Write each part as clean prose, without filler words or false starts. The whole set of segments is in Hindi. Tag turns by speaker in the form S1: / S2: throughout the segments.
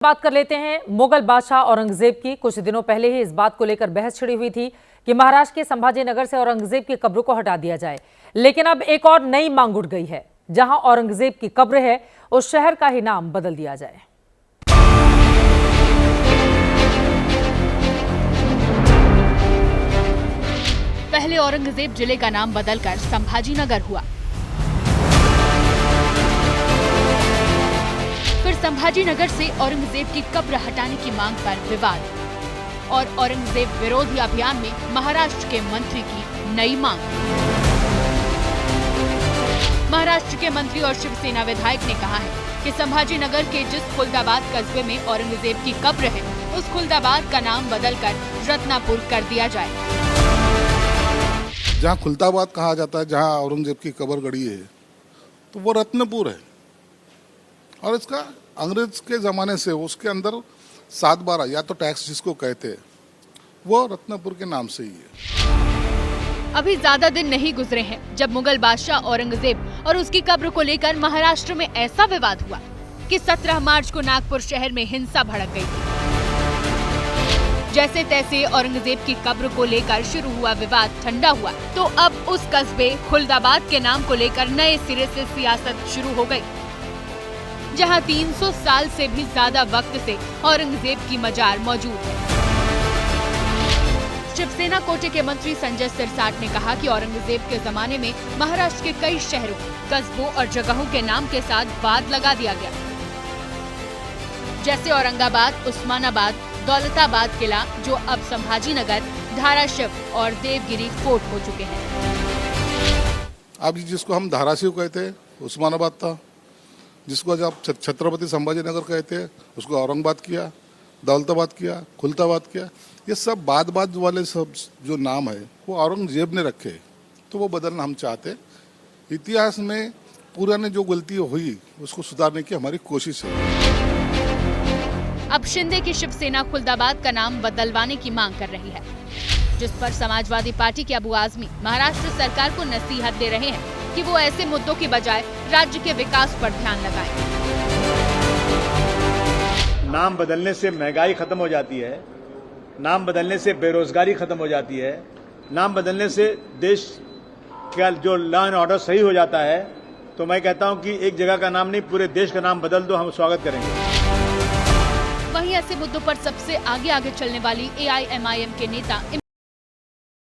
S1: बात कर लेते हैं मुगल बादशाह औरंगजेब की। कुछ दिनों पहले ही इस बात को लेकर बहस छिड़ी हुई थी कि महाराष्ट्र के संभाजी नगर से औरंगजेब की कब्र को हटा दिया जाए, लेकिन अब एक और नई मांग उठ गई है। जहां औरंगजेब की कब्र है उस शहर का ही नाम बदल दिया जाए।
S2: पहले औरंगजेब जिले का नाम बदलकर संभाजी नगर हुआ, फिर संभाजी नगर से औरंगजेब की कब्र हटाने की मांग पर विवाद और औरंगजेब विरोधी अभियान में महाराष्ट्र के मंत्री की नई मांग। महाराष्ट्र के मंत्री और शिवसेना विधायक ने कहा है कि संभाजी नगर के जिस खुलदाबाद कस्बे में औरंगजेब की कब्र है उस खुलदाबाद का नाम बदलकर रत्नापुर कर दिया जाए।
S3: जहाँ खुलताबाद कहा जाता है, जहाँ औरंगजेब की कब्र गड़ी है, तो वो रत्नपुर है। और इसका अंग्रेज के ज़माने से उसके अंदर 7/12 या तो टैक्स जिसको कहते हैं वो रत्नपुर के नाम से ही है।
S2: अभी ज्यादा दिन नहीं गुजरे हैं जब मुगल बादशाह औरंगजेब और उसकी कब्र को लेकर महाराष्ट्र में ऐसा विवाद हुआ कि 17 मार्च को नागपुर शहर में हिंसा भड़क गई। जैसे तैसे औरंगजेब की कब्र को लेकर शुरू हुआ विवाद ठंडा हुआ तो अब उस कस्बे खुलदाबाद के नाम को लेकर नए सिरे से सियासत शुरू हो गई, जहां 300 साल से भी ज्यादा वक्त से औरंगजेब की मजार मौजूद है। शिवसेना कोटे के मंत्री संजय सिरसाट ने कहा कि औरंगजेब के जमाने में महाराष्ट्र के कई शहरों, कस्बों और जगहों के नाम के साथ बाद लगा दिया गया, जैसे औरंगाबाद, उस्मानाबाद, दौलताबाद किला, जो अब संभाजी नगर, धाराशिव और देवगिरी फोर्ट हो चुके हैं।
S3: अब जिसको हम धाराशिव कहते हैं उस्मानाबाद था, जिसको जब छत्रपति संभाजी नगर कहते हैं उसको औरंगाबाद किया, दौलताबाद किया, खुलताबाद किया। ये सब बाद वाले सब जो नाम है वो औरंगजेब ने रखे, तो वो बदलना हम चाहते। इतिहास में पुराने जो गलती हुई उसको सुधारने की हमारी कोशिश है।
S2: अब शिंदे की शिवसेना खुलदाबाद का नाम बदलवाने की मांग कर रही है, जिस पर समाजवादी पार्टी के अबू आजमी महाराष्ट्र सरकार को नसीहत दे रहे हैं कि वो ऐसे मुद्दों की बजाय राज्य के विकास पर ध्यान लगाएं।
S4: नाम बदलने से महंगाई खत्म हो जाती है, नाम बदलने से बेरोजगारी खत्म हो जाती है, नाम बदलने से देश का जो लॉ एंड ऑर्डर सही हो जाता है। तो मैं कहता हूं कि एक जगह का नाम नहीं, पूरे देश का नाम बदल दो, हम स्वागत करेंगे।
S2: वहीं ऐसे मुद्दों पर सबसे आगे चलने वाली AIMIM के नेता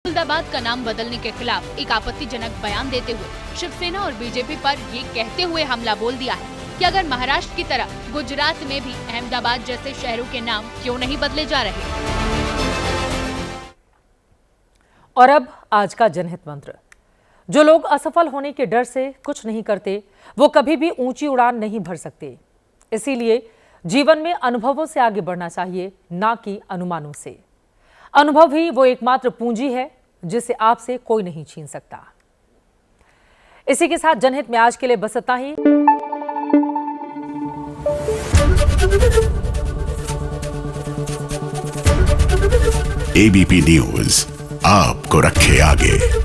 S2: खुलदाबाद का नाम बदलने के खिलाफ एक आपत्तिजनक बयान देते हुए शिवसेना और बीजेपी पर ये कहते हुए हमला बोल दिया है कि अगर महाराष्ट्र की तरह गुजरात में भी अहमदाबाद जैसे शहरों के नाम क्यों नहीं बदले जा रहे।
S1: और अब आज का जनहित मंत्र। जो लोग असफल होने के डर से कुछ नहीं करते वो कभी भी ऊंची उड़ान नहीं भर सकते। इसीलिए जीवन में अनुभवों से आगे बढ़ना चाहिए, ना कि अनुमानों से। अनुभव ही वो एकमात्र पूंजी है जिसे आपसे कोई नहीं छीन सकता। इसी के साथ जनहित में आज के लिए बस इतना ही।
S5: ABP न्यूज आपको रखे आगे।